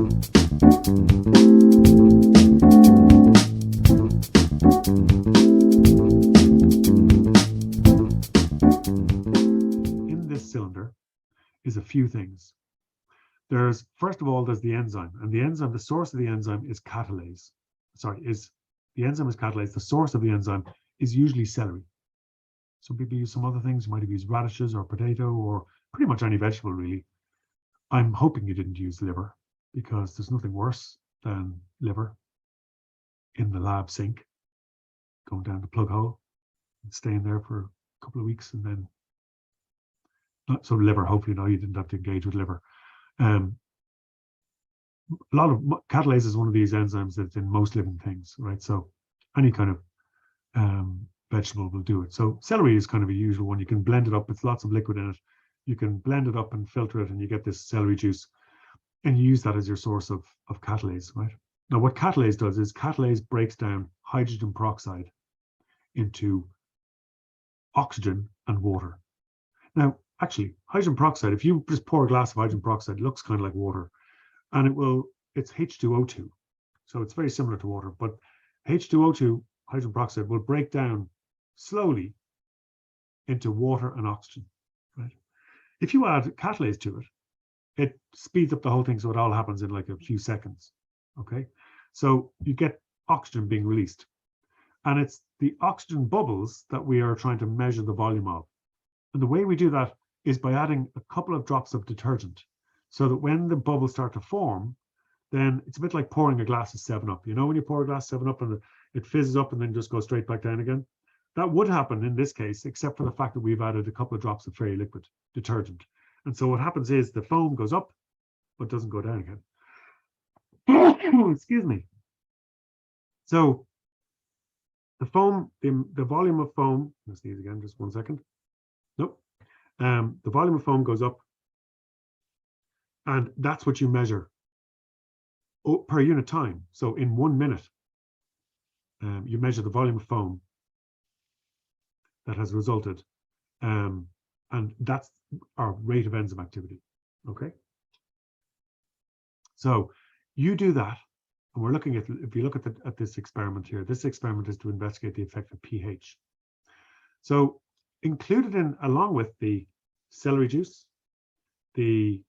In this cylinder is a few things. There's, first of all, there's the enzyme, and the enzyme, the source of the enzyme is catalase. The enzyme is catalase. The source of the enzyme is usually celery. Some people use some other things. You might have used radishes or potato or pretty much any vegetable, really. I'm hoping you didn't use liver, because there's nothing worse than liver in the lab sink, going down the plug hole and staying there for a couple of weeks, and then so liver, hopefully you didn't have to engage with liver. A lot of catalase is one of these enzymes that's in most living things, right? So any kind of vegetable will do it. So celery is kind of a usual one. You can blend it up. It's lots of liquid in it. You can blend it up and filter it, and you get this celery juice, and you use that as your source of catalase, right? Now, what catalase does is catalase breaks down hydrogen peroxide into oxygen and water. Now, actually, hydrogen peroxide, if you just pour a glass of hydrogen peroxide, it looks kind of like water, and it's H2O2. So it's very similar to water, but H2O2, hydrogen peroxide, will break down slowly into water and oxygen, right? If you add catalase to it, it speeds up the whole thing, so it all happens in like a few seconds, okay? So you get oxygen being released, and it's the oxygen bubbles that we are trying to measure the volume of. And the way we do that is by adding a couple of drops of detergent, so that when the bubbles start to form, then it's a bit like pouring a glass of 7-Up. You know, when you pour a glass of 7-Up and it fizzes up and then just goes straight back down again? That would happen in this case, except for the fact that we've added a couple of drops of very liquid detergent. And so what happens is the foam goes up, but doesn't go down again. Excuse me. So the foam, the volume of foam, let's sneeze again, just 1 second. Nope. The volume of foam goes up, and that's what you measure per unit time. So in 1 minute, you measure the volume of foam that has resulted, and that's our rate of enzyme activity. Okay. So you do that, and we're looking at, if you look at this experiment here, this experiment is to investigate the effect of pH. So included in, along with the celery juice, that's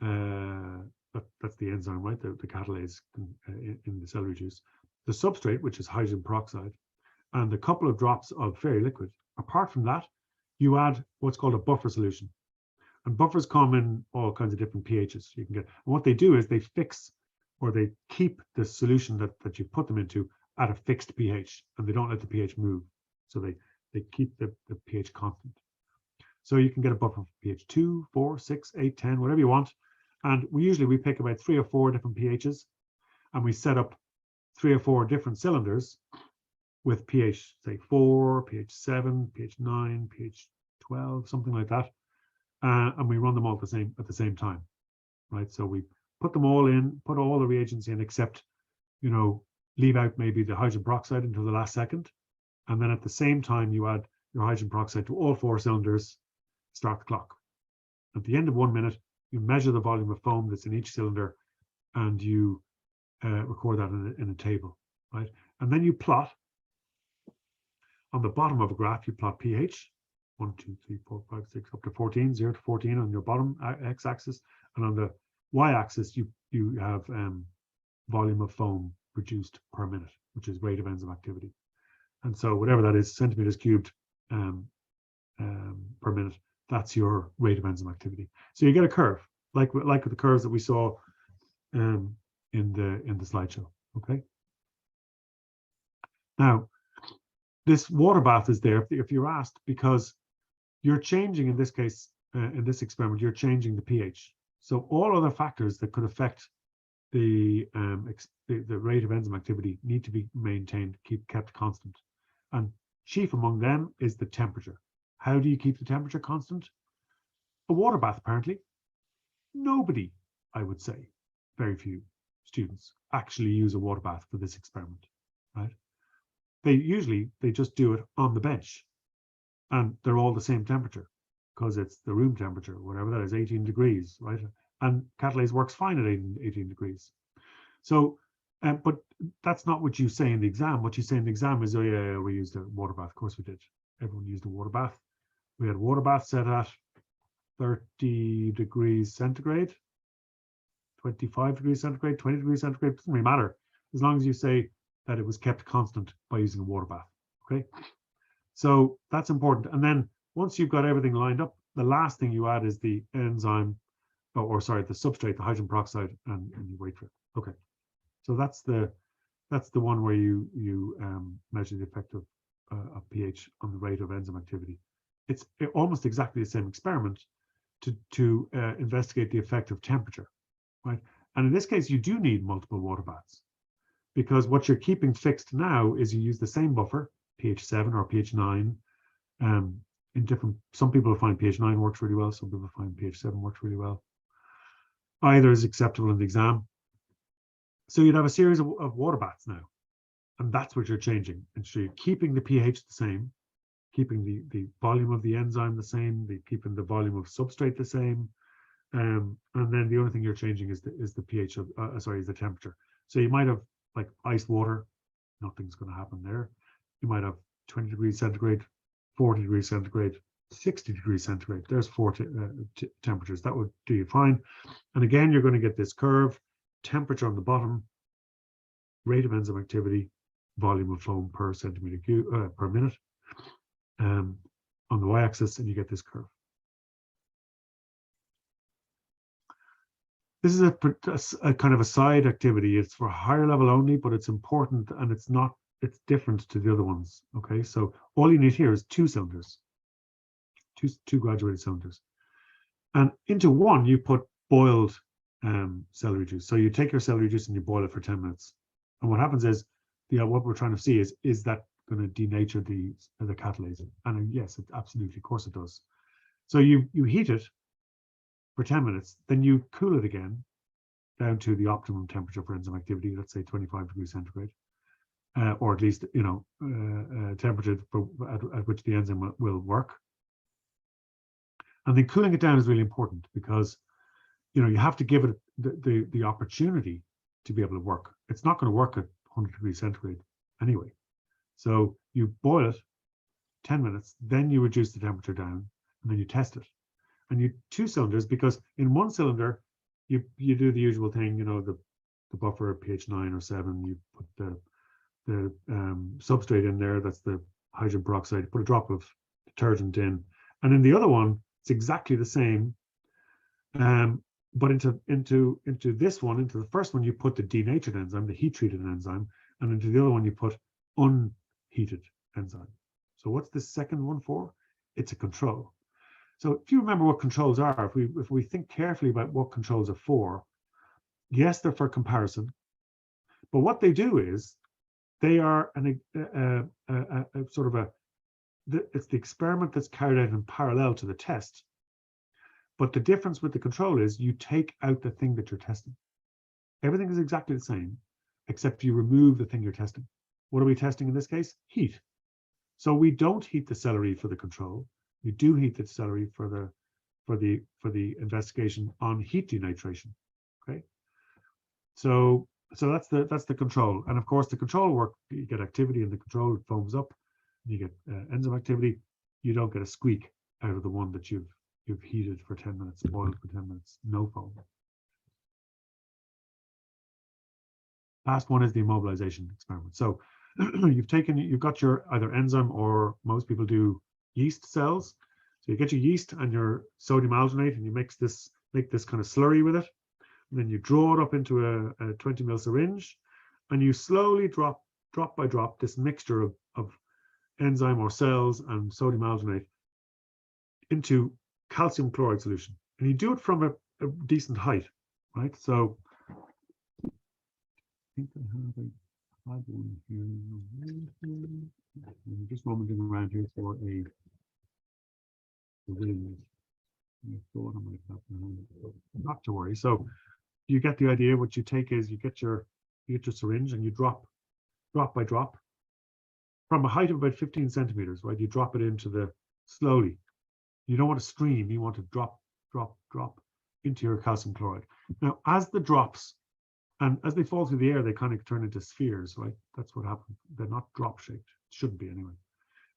the enzyme, right? The catalase in the celery juice, the substrate, which is hydrogen peroxide, and a couple of drops of fairy liquid. Apart from that, you add what's called a buffer solution. And buffers come in all kinds of different pHs you can get. And what they do is they fix, or they keep the solution that you put them into at a fixed pH, and they don't let the pH move. So they keep the pH constant. So you can get a buffer for pH 2, 4, 6, 8, 10, whatever you want. And we pick about 3 or 4 different pHs, and we set up 3 or 4 different cylinders with pH, say 4, pH 7, pH 9, pH 12, something like that. And we run them all at the same time, right? So we put them all in, put all the reagents in, except, leave out maybe the hydrogen peroxide until the last second. And then at the same time, you add your hydrogen peroxide to all 4 cylinders, start the clock. At the end of 1 minute, you measure the volume of foam that's in each cylinder, and you record that in a table, right? And then you plot, on the bottom of a graph, you plot pH, 1, 2, 3, 4, 5, 6, up to 14, 0 to 14 on your bottom x-axis, and on the y-axis, you have volume of foam produced per minute, which is rate of enzyme activity. And so whatever that is, centimeters cubed per minute, that's your rate of enzyme activity. So you get a curve, like the curves that we saw in the slideshow. Okay. Now, this water bath is there if you're asked, because you're changing, in this case, in this experiment, you're changing the pH. So all other factors that could affect the rate of enzyme activity need to be maintained, kept constant. And chief among them is the temperature. How do you keep the temperature constant? A water bath, apparently. Nobody, I would say, very few students actually use a water bath for this experiment, right? They just do it on the bench, and they're all the same temperature, because it's the room temperature, whatever that is, 18 degrees, right? and catalase works fine at 18 degrees. So, but that's not what you say in the exam. What you say in the exam is, oh yeah, we used a water bath. Of course we did. Everyone used a water bath. We had a water bath set at 30 degrees centigrade, 25 degrees centigrade, 20 degrees centigrade. It doesn't really matter as long as you say that it was kept constant by using a water bath. Okay, so that's important. And then once you've got everything lined up, the last thing you add is the enzyme, or sorry, the substrate, the hydrogen peroxide, and you wait for it. Okay, so that's the one where you measure the effect of pH on the rate of enzyme activity. It's almost exactly the same experiment to investigate the effect of temperature, right? And in this case, you do need multiple water baths, because what you're keeping fixed now is you use the same buffer, pH 7 or pH 9. In different, some people find pH 9 works really well, some people find pH 7 works really well. Either is acceptable in the exam. So you'd have a series of water baths now, and that's what you're changing. And so you're keeping the pH the same, keeping the volume of the enzyme the same, keeping the volume of substrate the same, and then the only thing you're changing is the pH of is the temperature. So you might have like ice water, nothing's going to happen there. You might have 20 degrees centigrade, 40 degrees centigrade, 60 degrees centigrade. There's four temperatures. That would do you fine. And again, you're going to get this curve: temperature on the bottom, rate of enzyme activity, volume of foam per centimeter cube per minute on the y-axis, and you get this curve. This is a kind of a side activity. It's for higher level only, but it's important, and it's different to the other ones. Okay, so all you need here is two cylinders, two graduated cylinders, and into one you put boiled celery juice. So you take your celery juice and you boil it for 10 minutes. And what happens is, what we're trying to see is that going to denature the catalase? And yes, it absolutely, of course it does. So you heat it for 10 minutes, then you cool it again down to the optimum temperature for enzyme activity, let's say 25 degrees centigrade, or at least, temperature at which the enzyme will work. And then cooling it down is really important, because you have to give it the opportunity to be able to work. It's not going to work at 100 degrees centigrade anyway. So you boil it 10 minutes, then you reduce the temperature down, and then you test it. And you two cylinders, because in one cylinder you do the usual thing, the buffer at pH 9 or 7, you put the substrate in there, that's the hydrogen peroxide, put a drop of detergent in, and in the other one it's exactly the same, but into this one, into the first one, you put the denatured enzyme, the heat treated enzyme, and into the other one you put unheated enzyme. So what's the second one for? It's a control. So if you remember what controls are, if we think carefully about what controls are for, yes, they're for comparison, but what they do is they are it's the experiment that's carried out in parallel to the test. But the difference with the control is you take out the thing that you're testing. Everything is exactly the same, except you remove the thing you're testing. What are we testing in this case? Heat. So we don't heat the celery for the control. You do heat the celery for the investigation on heat denaturation. Okay. So that's the control. And of course the control work, you get activity in the control, it foams up, you get enzyme activity. You don't get a squeak out of the one that you've heated for 10 minutes, boiled for 10 minutes, no foam. Last one is the immobilization experiment. So you've got your either enzyme, or most people do yeast cells. So you get your yeast and your sodium alginate, and you make this kind of slurry with it. And then you draw it up into a 20 ml syringe, and you slowly drop by drop this mixture of enzyme or cells and sodium alginate into calcium chloride solution. And you do it from a decent height, right? So I think I have one here. I'm just rummaging around here for a ring. Not to worry. So you get the idea. What you take is you get your syringe, and you drop by drop from a height of about 15 centimeters, right? You drop it into slowly. You don't want to stream, you want to drop. into your calcium chloride. Now, as the drops, and as they fall through the air, they kind of turn into spheres, right? That's what happens. They're not drop shaped. Shouldn't be anyway.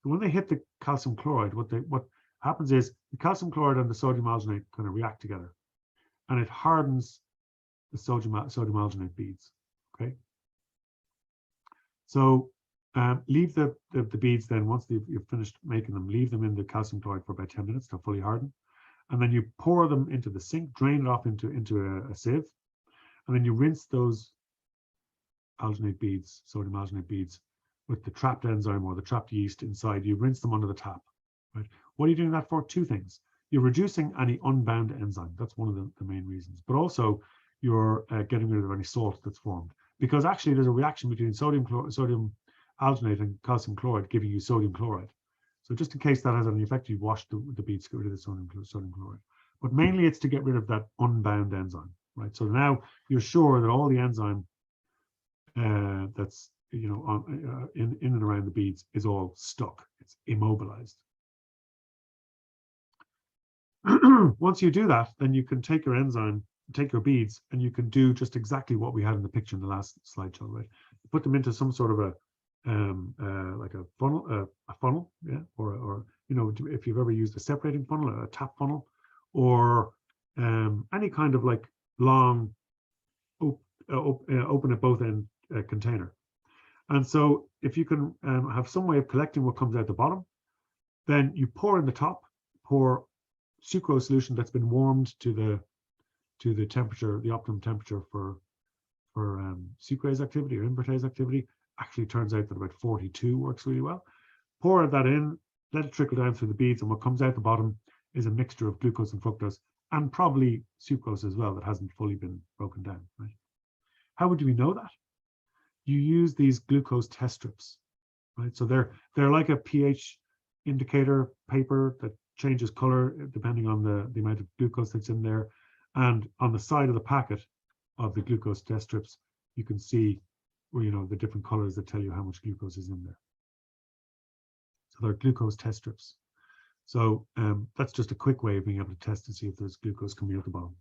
So when they hit the calcium chloride, what happens is the calcium chloride and the sodium alginate kind of react together, and it hardens the sodium alginate beads. Okay. So leave the beads then, once you've finished making them, leave them in the calcium chloride for about 10 minutes to fully harden. And then you pour them into the sink, drain it off into a sieve. And then you rinse those alginate beads, sodium alginate beads, with the trapped enzyme or the trapped yeast inside. You rinse them under the tap. Right? What are you doing that for? Two things. You're reducing any unbound enzyme. That's one of the main reasons. But also, you're getting rid of any salt that's formed. Because actually, there's a reaction between sodium alginate and calcium chloride, giving you sodium chloride. So just in case that has any effect, you wash the beads to get rid of the sodium chloride. But mainly, it's to get rid of that unbound enzyme. Right. So now you're sure that all the enzyme that's in and around the beads is all stuck. It's immobilized. Once you do that, then you can take your enzyme, take your beads, and you can do just exactly what we had in the picture in the last slideshow, right? Put them into some sort of a like a funnel, yeah, or if you've ever used a separating funnel, a tap funnel, or any kind of like long open at both end container. And so if you can have some way of collecting what comes out the bottom, then you pour in the top, pour sucrose solution that's been warmed to the temperature, the optimum temperature for sucrase activity or invertase activity. Actually turns out that about 42 works really well. Pour that in, let it trickle down through the beads, and what comes out the bottom is a mixture of glucose and fructose, and probably sucrose as well that hasn't fully been broken down, right? How would we know that? You use these glucose test strips, right? So they're like a pH indicator paper that changes color depending on the amount of glucose that's in there. And on the side of the packet of the glucose test strips, you can see the different colors that tell you how much glucose is in there. So they're glucose test strips. So that's just a quick way of being able to test to see if there's glucose coming out the bottom.